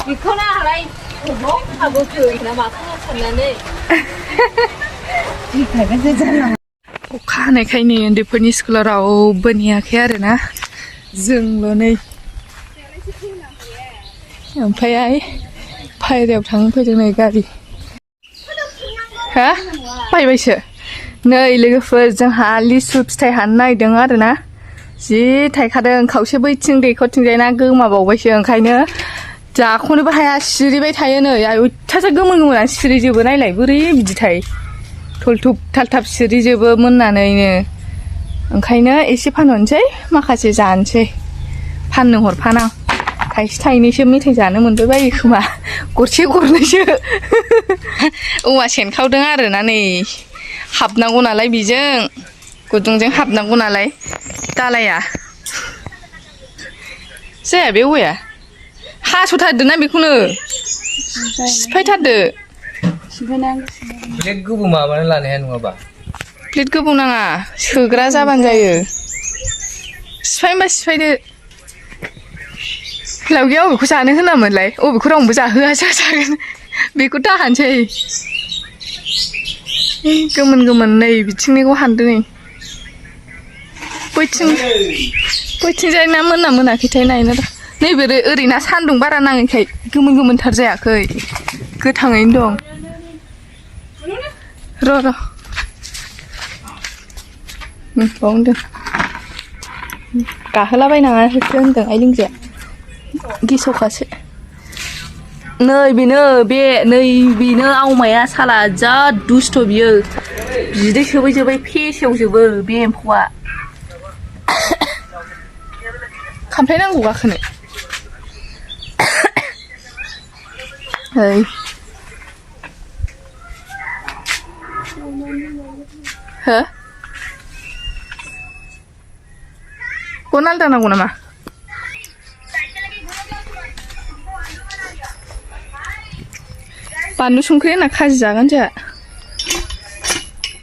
이거나 하라 뭐 하고 그나 막 생각하면은 이 발견되잖아. अखा हानायखायनो उन्दैफोरनि स्कुलाव रावबो नेयाखै आरोना जोंल' नै ओमफ्राय फायरायाव थांनो फैदों नै गारि हा बायबायसो नै लोगोफोर जोंहा लिसु फिथाइ हाननो नागिरदों आरोना जि थायखादों खावसे बैथिं दैखरथिंजायना गोमाबावबायसो ओंखायनो जाख'नोबो हाया सिरिबाय थायो नै अयथासार गोमोन गोमोनानो सिरिजोबो नायलाय बोरै बिदिथाय थलथुब थालथाब सिरिजोबो मोननानैनो ओंखायनो एसे फानहरनोसै माखासे जानोसै फाननो हरफानां थाइसे थाइनैसो मेथाइ जानो मोनबाय बायो खोमा गरसे गरनैसो औवा सेनखावदों आरोना नै हाबनांगौ नालाय बेजों गुदुंजों हाबनांगौ नालाय दालाया जाया बे औवाया हास'थारदोना बेखौनो सिफायथारदो प्लेट गोबौ माबानानै लानो हाया नङाबा प्लेट गोबौ नाङा सोग्रा जाबानो जायो सिफायनोबा सिफायदो लावगिया अबेखौ जानो होनामोनलाय अबेखौ रावनोबो जाहोआ जागोन बेखौ दाहानसै गोमोन गोमोन नै बिथिंनिखौ हानदो नै बैथिंजाय ना मोना मोनाखैथाय नायनो नैबे ओरैना सान्दुं बारा नाङैखाय गोमोन गोमोनथार जायाखै गोथाङैनो दं र' बावनो गाहोलाबायनाङा होनदों आइ लिंजाया गेसावखासो नै बेनो आवमाया साला जा दुस्थ' बियो बिदै सोबै फेसेवजोबो बे एम्फौआ खामफ्लाय नांगौ गाखोनो हो गन आलदा नांगौ नामा बानलु संख्रि होना खाजि जागोन जोंहा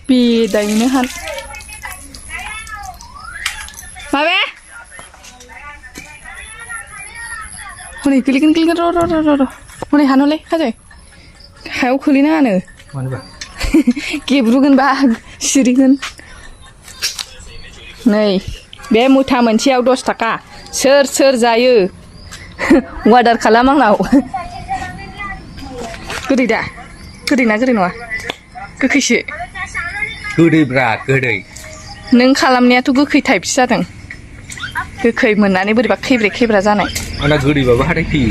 बेदायैनो हान माबे हनै गोलैगोन र' हनै हानहरलाय खाजाय हायाव खोलैनाङानो गेब्रुगोन बा सिरिगोन नै बे मुथा मोनसेयाव 10 थाखा सोर जायो अर्डार खालाम आंनाव गोदै दा गोदैना गोदै नङा गोखैसो गोदैब्रा गोदै नों खालामनायाथ' गोखै टाइपसो जादों गोखै मोननानै बोरैबा खेब्रा जानाय आंना गोदैबाबो हाथाय फैयो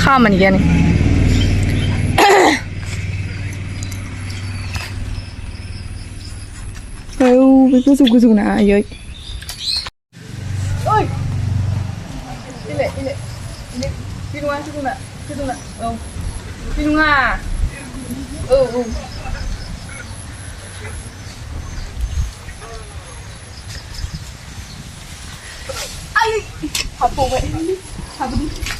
खामानि गैया नों औ बे गोजौ ना आयै ओइ इले बे नङा गोजौना औ बे नङा औ आयै हाबबावबाय हाबदों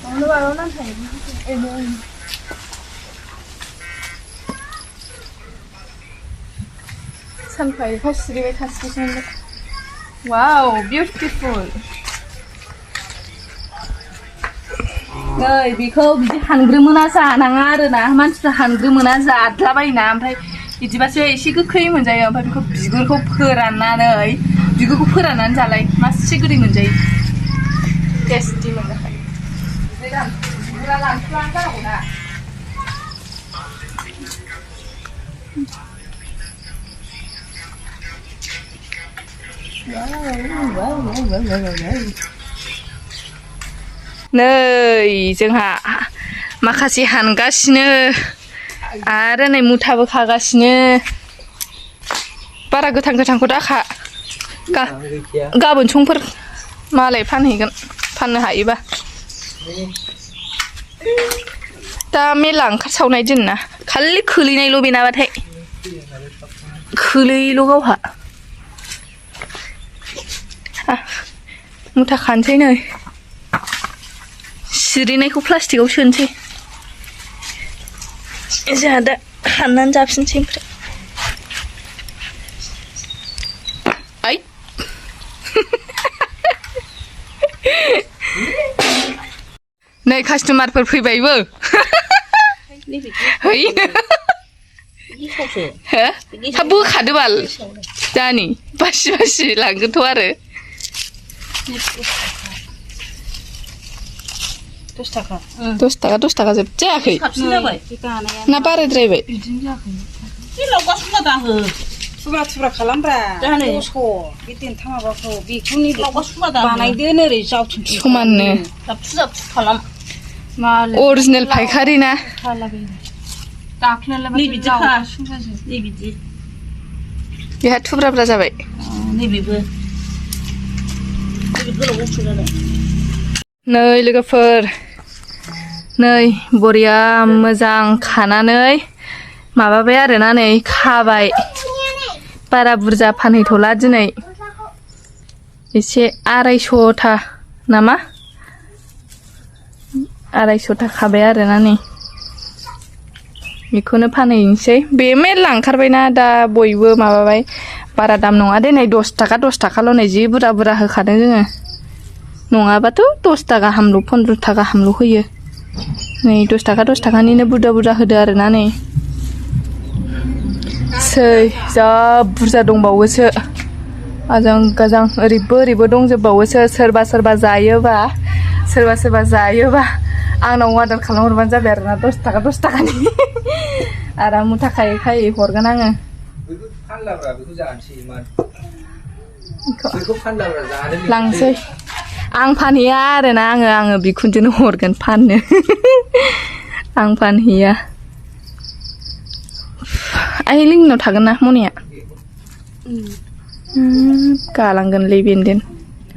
मावनो नांखायो सानफा एफा सिरिबाय थासिगोन वाव बिउटिफुल नै बेखौ बिदि हानग्रोमोना जानाङा आरोना मानसिफ्रा हानग्रोमोना जाद्लाबायोना ओमफ्राय बिदिबासो एसे गोखै मोनजायो ओमफ्राय बेखौ बिगुरखौ फोराननानै जालाय मासे गोदै मोनजायो टेस्टि मोनजाखायो बिगुरा लांख्लां जानांगौना नै जोंहा माखासे हानगासिनो आरो नै मुथाबो खागासिनो बारा गोथांखौ दाखा गाबोन समफोर मालाय फानहैगोन फाननो हायोबा दा मेला ओंखारसावनाय दिन ना खालि खोलैनायल' बेनाबाथाय खोलैल' गावहा मुथा खानसै नै सिरिनायखौ प्लास्टिकआव सोनोसै जोंहा दा हाननानै जाफिनसै ओमफ्राय नै कास्टमारफोर फैबायबो है हो थाब बोखादो बाल जानि बासि बासि लांगोनथ' आरो 10 थाखा 10 थाखा 10 थाखा जोब जायाखै साबसिन जाबाय ना बाराद्रायबाय बिदिनो जायाखै बे लावगा सुगा दाहो थुब्रा थुब्रा खालामब्रा दस' बे देन्था माबाखौ बेखौनि लावगा सुगा दा बानायदो ओरै जावथिं समाननो जाबथु जाबथु खालाम अरिजिनेल फायखारि ना दाख्लैलाय नै बिदिखा नै बिदि बेहा थुब्राब्रा जाबाय नैबेबो गोलाव गुसु जाबाय नै लोगोफोर नै बरिया मोजां खानानै माबाबाय आरोना नै खाबाय बारा बुरजा फानहैथ'ला दिनै एसे 250 नामा 250 खाबाय आरोना नै बेखौनो फानहैनोसै बे मेरला ओंखारबायना दा बयबो माबाबाय बारा दाम नङा दे नै 10 थाखाल' नै जि बुरजा बुरजा होखादों जोङो नङाबाथ' 10 थाखा गाहामल' 15 थाखा गाहामल' होयो नै 10 थाखानिनो बुरजा बुरजा होदो आरोना नै सै जा बुरजा दंबावोसो आजां गाजां ओरैबो दंजोबबावोसो सोरबा जायोबा आंनाव अर्डार खालामहरबानो जाबाय आरोना 10 थाखानि आराम मुथा खायै खायै हरगोन आङो बेखौ फानलाब्रा बेखौ जानोसै मान बेखौ फानलाब्रा जानो लांसै आं फानहैया आरोना आङो बिखुनजोनो हरगोन फाननो आं फानहैया आइ लिंनाव थागोन ना मनिया गालांगोनलै बेन्दों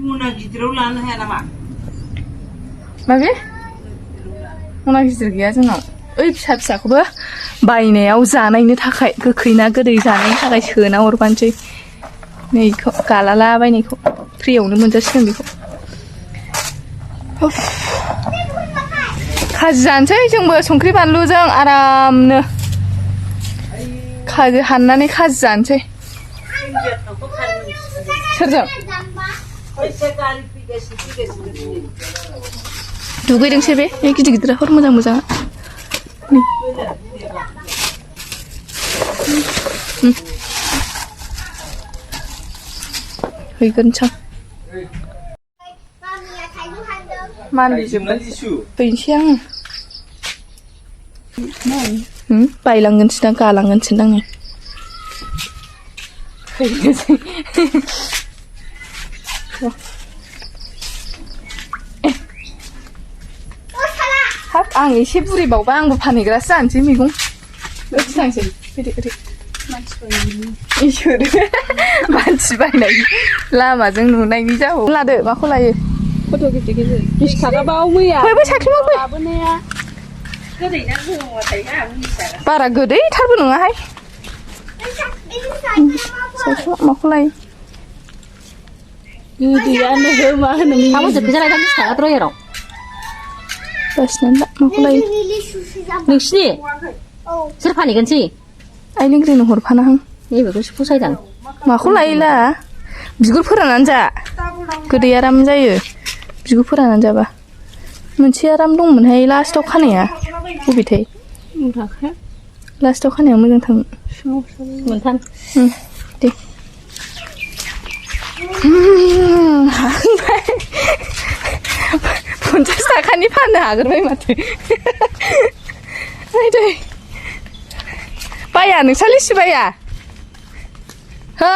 मना गिदिराव लानो हाया नामा माबे मना गिदिर गैया जोंनाव ओइ फिसा फिसाखौबो बायनायाव जानायनि थाखाय गोखै ना गोदै जानायनि थाखाय सोना हरबानोसै नैखौ गालाला बायनायखौ फ्रियावनो मोनजासिगोन बेखौ खाजि जानोसै जोंबो संख्रि बानलुजों आरामनो खाजि हाननानै खाजि जानोसै सोरजों दुगैदोंसै बे गिदिर गिदिरफोर मोजां हैगोन सां मानलिजोब्बाय हैनोसै आङो बायलांगोनसो दां गालांगोनसो दां हैनोसै हाब आं एसे बुरिबावबा आंबो फानहैग्रासो जानोसै मैगं ओरै थांसै फैदो ओरै इसोर मानसि बायनायनि लामाजों नुनायनि जाहौ लादो माखौ लायो फट' गिदिर 20 थाखा बाव मैया फै साख्रियाव फै लाबोनाया गोदै ना गोथावथाय ना मिथिया बारा गोदैथारबो नङाहाय साख्रियाव माखौ लायो गोदैयानो मा होनो आंबो जोबखो जालाय 20 थाखा द्रयाराव बासिनानै ला माखौ लायो नोंसिनि सोर फानहैगोनसै आइ लिंग्रिनो हरफानाहां नैबेखौसो फसायदां माखौ लायोला बिगुर फोराननानै जा गोदै आराम जायो बिगुर फोराननानै जाबा मोनसे आराम दंमोनहाय लास्टाव खानाया बबेथाय लास्टाव खानाया मोजां थांमोन मोनथाम दे हांबाय 50 थाखानि फाननो हागोरबाय माथो दे बाया नोंसा लिसु बाया हो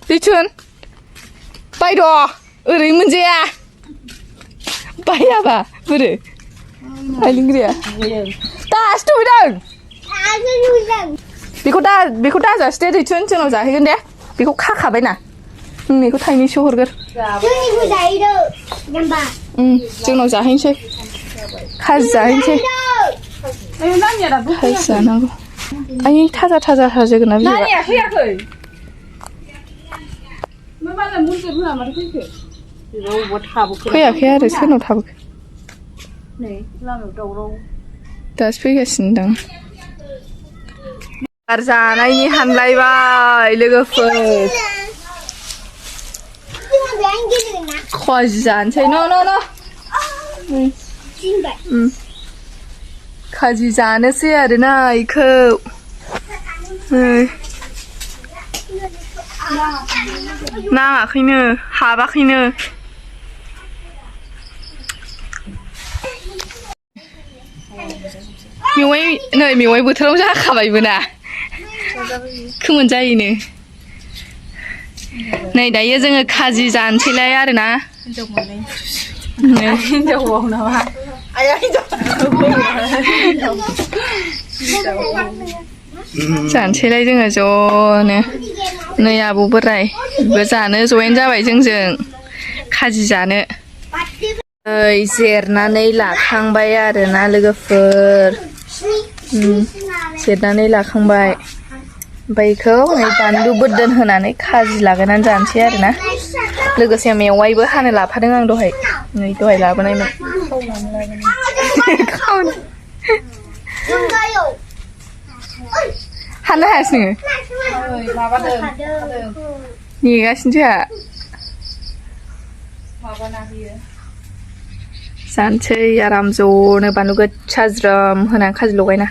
लिसुन बायद' ओरै मोनजाया बायाबा बोरो आइलिंग्रिया दासो दुगैदों बेखौ दाजासै दे दैथुन जोंनाव जाहैगोन दे बेखौ खाखाबायना बेखौ थाइनैसो हरगोर जोंनाव जाहैनोसै खाजि जाहैनोसै खाजि जानांगौ आइ थाजा जोगोनार बिजौआ फैयाखै फैयाखै आरो सोरनाव थाबोखो दासो फैगासिनो दां बार जानायनि हानलायबाय लोगोफोर खाजि जानोसै न' खाजि जानोसै आरोना इखौ नाङाखैनो हाबाखैनो मेवाइ नै मेवाइ बोथोराव जाखाबायबो ना खोमोन जायोनो नै दायो जोङो खाजि जानोसैलाय आरोना हिनजावबाव नामा आया जानोसैलाय जोङो ज'नो नै आबौ बोराय बो जानो जयेन जाबाय जोंजों खाजि जानो जिरनानै लाखांबाय आरोना लोगोफोर जिरनानै लाखांबाय ओमफ्राय बेखौ नै बानलु बोरदोन होनानै खाजि लागायनानै जानोसै आरोना लोगोसे मेवाइबो हानो लाफादों आं दहाय नै दहाय लाबोनायमोन हानो हायासै नोङो नेगासिनो जोंहा जानोसै आराम ज'नो बानलु गोसा ज्रोम होनानै खाजि लगायना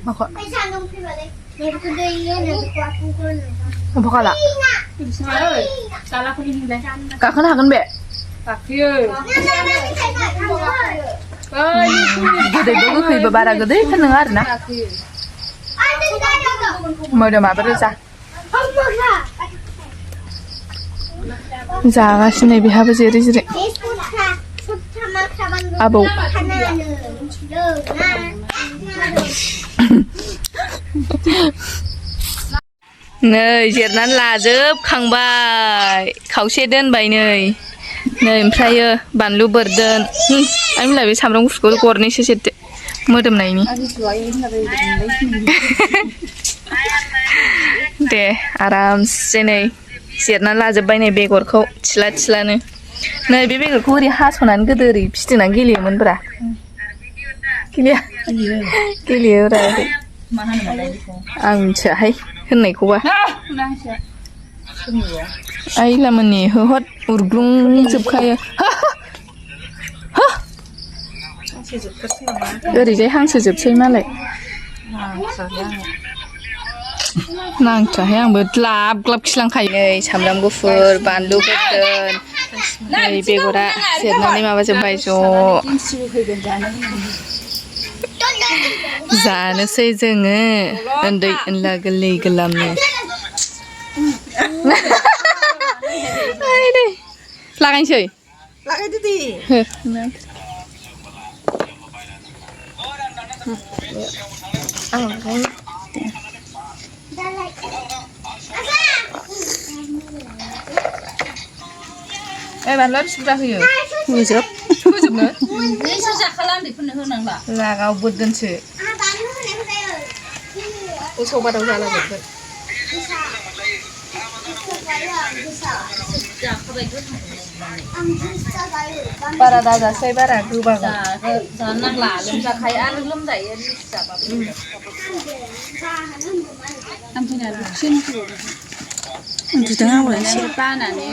Apa gaखोनो हागोन बे गाखोयो गोदैबो गोखैबो बारा गोदैथार नङा आरोना मोदोमाबो रोजा जागासिनो बेहाबो जेरै जेरै आबौ नै जिरनानै लाजोबखांबाय खावसे दोनबाय नै ओमफ्रायो बानलु बोरदोन आइमोनलाय बे सामब्राम गुफुरखौ गरनैसो सेरदो मोदोमनायनि दे आरामसे नै जिरनानै लाजोबबाय नै बेगरखौ थिला थिलानो नै बे बेगरखौ ओरै हास'नानै गोदो ओरै फिदिंनानै गेलेयोमोनब्रा गेलेयोब्रा आं मिथियाहाय होननायखौबा आइलामोननि होहद उरग्लुंजोबखायो ओरैजाय हांसो जोबसै मालाय नांथ्राहाय आंबो ग्लाब ग्लाब खिलांखायो नै सामब्राम गुफुर बानलु बोरदोन नै बेगरा जिरनानै माबाजोबबाय ज' जानोसै जोङो उन्दै उनला गोरलै गोरलामनो लागायनोसै लागायदो दे बानलुआ बिसिबुरजा होयो होजोबनो लागाव बोरदोनसो उसाव बादाव जालाजोबगोन बारा दाजासै बारा गोबां जानो नांला लोमजाखायो आरो लोमजायो जाबाबो उन्दुदों आंबो एसे बानानै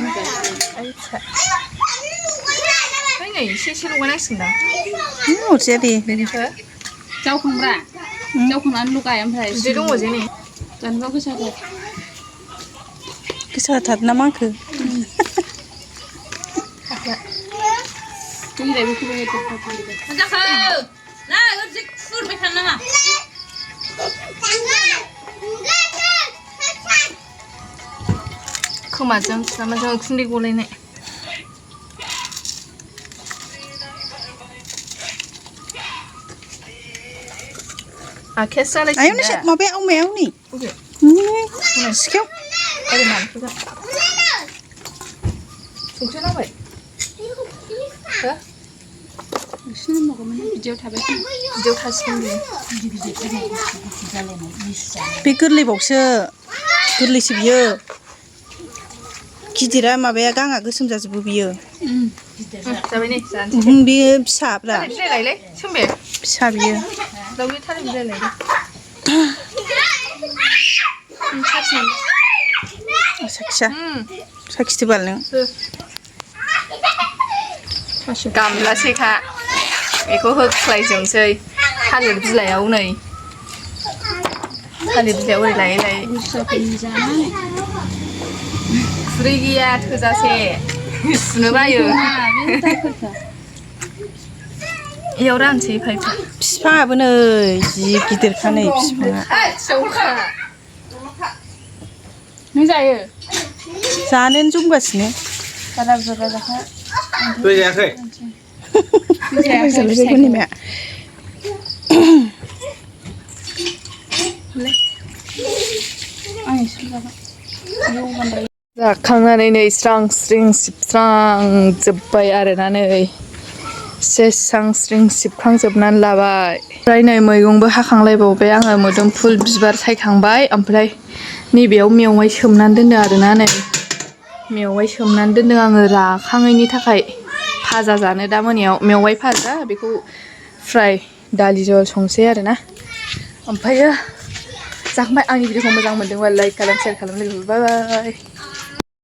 नै एसे एसे लगायनांसिगोनदां अरजाया दे जावखांब्रा जावखांनानै लगाय ओमफ्राय बिदै दङ जे नै जानोबा गोसाथार ना मा होनखो खोमाजों माबाजों उखुन्दै गलायनाय आखाया सालायसिगोन आयौ नोंसोर माबाया अमायाव नै सिखायाव ओरै मानखोगोन संख्रि नांबाय बिदियाव थाबाय बिदियाव थासिगोन बे गोरलैबावसो गोरलैसो बियो गिदिरा माबाया गाङा गोसोम जाजोबो बियो जाबाय नै जानोसै बियो फिसाब्रा बिलाइलाय सोमबे फिसा बियो दाउनि थालिर बिलाइलाय साखिदो बाल नों गामलासैखा बेखौ होख्लायजोबसै थालिर बिलाइयाव नै थालिर बिलाइयाव ओरै लायै लायै खुरै गैया थोजासे सुनो बायो इयाव रानसै पाइपा बिफाङाबो नै जि गिदिरखा नै बिफाङा नों जायो जानोनो जमगासिनो बारा बुरजा जाखा जायाखै जाखांनानै नै स्रां स्रिं सिबस्रांजोब्बाय आरोना नै स्रां स्रिं सिबखांजोबनानै लाबाय ओमफ्राय नै मैगंबो हाखांलायबावबाय आङो मोदोमफुल बिबार सायखांबाय ओमफ्राय नैबेयाव मेवाइ सोमनानै दोनदों आरोना नै मेवाइ सोमनानै दोनदों आङो राखाङैनि थाखाय भाजा जानो दा मोनायाव मेवाइ भाजा बेखौ फ्राय दालि जहल संसै आरोना ओमफ्रायो जाखांबाय आंनि भिडिअखौ मोजां मोनदोंबा लाइक खालाम शेयार खालाम लोगोफोर बाय बाय